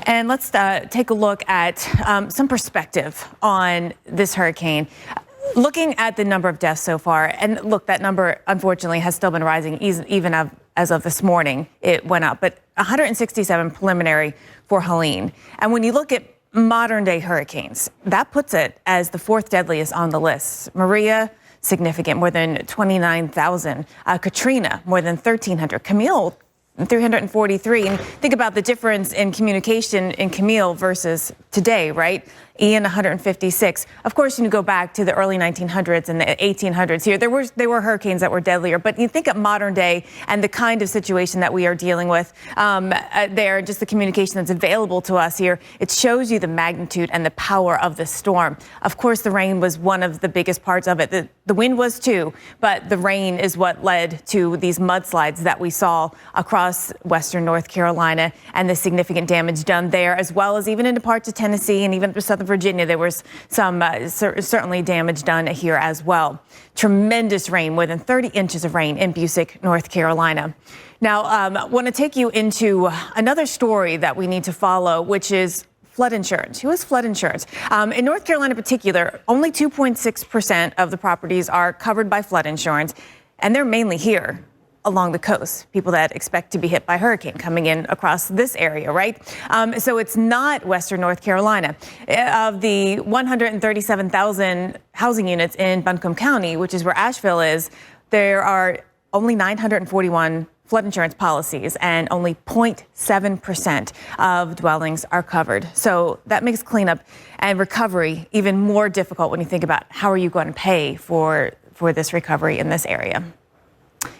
And let's take a look at some perspective on this hurricane. Looking at the number of deaths so far, and look, that number unfortunately has still been rising even as of this morning. It went up, but 167 preliminary for Helene. And when you look at modern day hurricanes, that puts it as the fourth deadliest on the list. Maria, significant, more than 29,000. Katrina, more than 1,300. Camille, 343. And think about the difference in communication in Camille versus today, right? Ian, 156. Of course, you go back to the early 1900s and the 1800s here. There were hurricanes that were deadlier, but you think of modern day and the kind of situation that we are dealing with there, just the communication that's available to us here. It shows you the magnitude and the power of the storm. Of course, the rain was one of the biggest parts of it. The wind was too, but the rain is what led to these mudslides that we saw across western North Carolina and the significant damage done there, as well as even into parts of Tennessee and even Southern Virginia. There was some certainly damage done here as well. Tremendous rain, more than 30 inches of rain in Busick, North Carolina. Now, I want to take you into another story that we need to follow, which is flood insurance. Who has flood insurance? In North Carolina in particular, only 2.6% of the properties are covered by flood insurance, and they're mainly here along the coast, people that expect to be hit by hurricane coming in across this area, right? So it's not Western North Carolina. Of the 137,000 housing units in Buncombe County, which is where Asheville is, there are only 941 flood insurance policies, and only 0.7% of dwellings are covered. So that makes cleanup and recovery even more difficult when you think about how are you going to pay for this recovery in this area.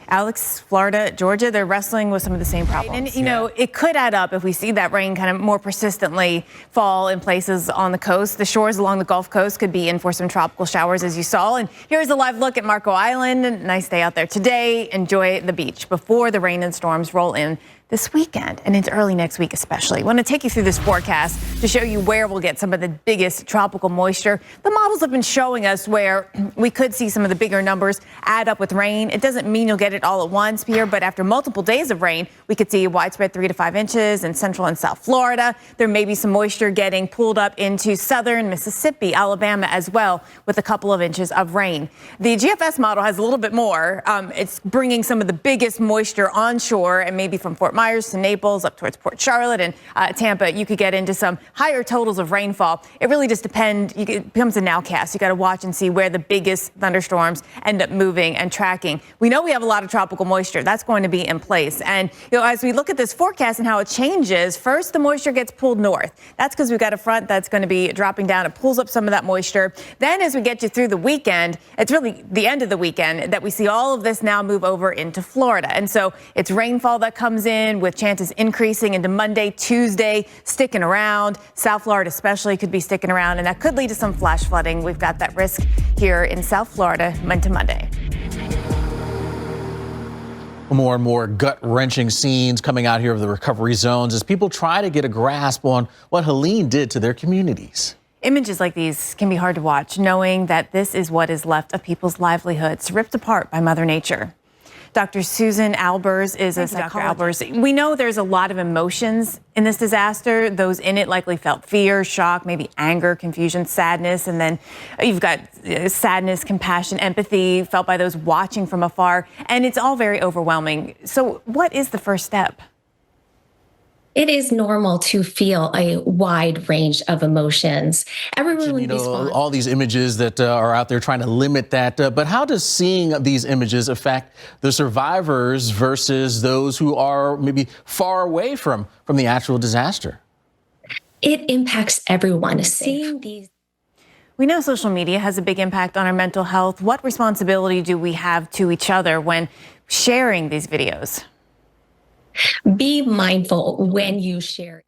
Alex, Florida, Georgia, they're wrestling with some of the same problems. And, it could add up if we see that rain kind of more persistently fall in places on the coast. The shores along the Gulf Coast could be in for some tropical showers, as you saw. And here's a live look at Marco Island. Nice day out there today. Enjoy the beach before the rain and storms roll in this weekend and into early next week especially. I want to take you through this forecast to show you where we'll get some of the biggest tropical moisture. The models have been showing us where we could see some of the bigger numbers add up with rain. It doesn't mean you'll get it all at once here, but after multiple days of rain, we could see widespread 3 to 5 inches in central and south Florida. There may be some moisture getting pulled up into southern Mississippi, Alabama as well, with a couple of inches of rain. The GFS model has a little bit more. It's bringing some of the biggest moisture onshore, and maybe from Fort Myers to Naples up towards Port Charlotte and Tampa, you could get into some higher totals of rainfall. It really just depends. It becomes a nowcast. You got to watch and see where the biggest thunderstorms end up moving and tracking. We know we have a lot of tropical moisture. That's going to be in place. And, as we look at this forecast and how it changes, first the moisture gets pulled north. That's because we've got a front that's going to be dropping down. It pulls up some of that moisture. Then as we get you through the weekend, it's really the end of the weekend that we see all of this now move over into Florida. And so it's rainfall that comes in with chances increasing into Monday, Tuesday, sticking around. South Florida especially could be sticking around, and that could lead to some flash flooding. We've got that risk here in South Florida into Monday. More and more gut-wrenching scenes coming out here of the recovery zones as people try to get a grasp on what Helene did to their communities. Images like these can be hard to watch, knowing that this is what is left of people's livelihoods ripped apart by Mother Nature. Dr. Susan Albers is a psychologist. Dr. Albers, we know there's a lot of emotions in this disaster. Those in it likely felt fear, shock, maybe anger, confusion, sadness, and then you've got sadness, compassion, empathy felt by those watching from afar, and it's all very overwhelming. So what is the first step? It is normal to feel a wide range of emotions. Everyone would respond. All these images that are out there trying to limit that. But how does seeing these images affect the survivors versus those who are maybe far away from the actual disaster? It impacts everyone. Seeing these. We know social media has a big impact on our mental health. What responsibility do we have to each other when sharing these videos? Be mindful when you share.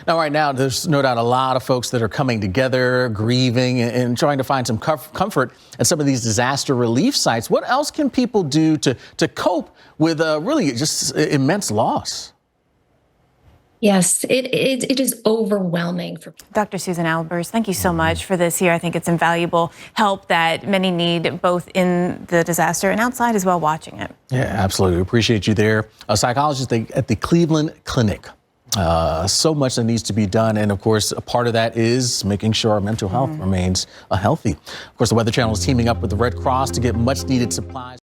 Now, right now, there's no doubt a lot of folks that are coming together, grieving and trying to find some comfort at some of these disaster relief sites. What else can people do to cope with really just immense loss? Yes, it is overwhelming for people. Dr. Susan Albers, thank you so much for this here. I think it's invaluable help that many need both in the disaster and outside as well watching it. Yeah, absolutely. Appreciate you there. A psychologist at the Cleveland Clinic. So much that needs to be done. And of course, a part of that is making sure our mental health remains healthy. Of course, the Weather Channel is teaming up with the Red Cross to get much needed supplies.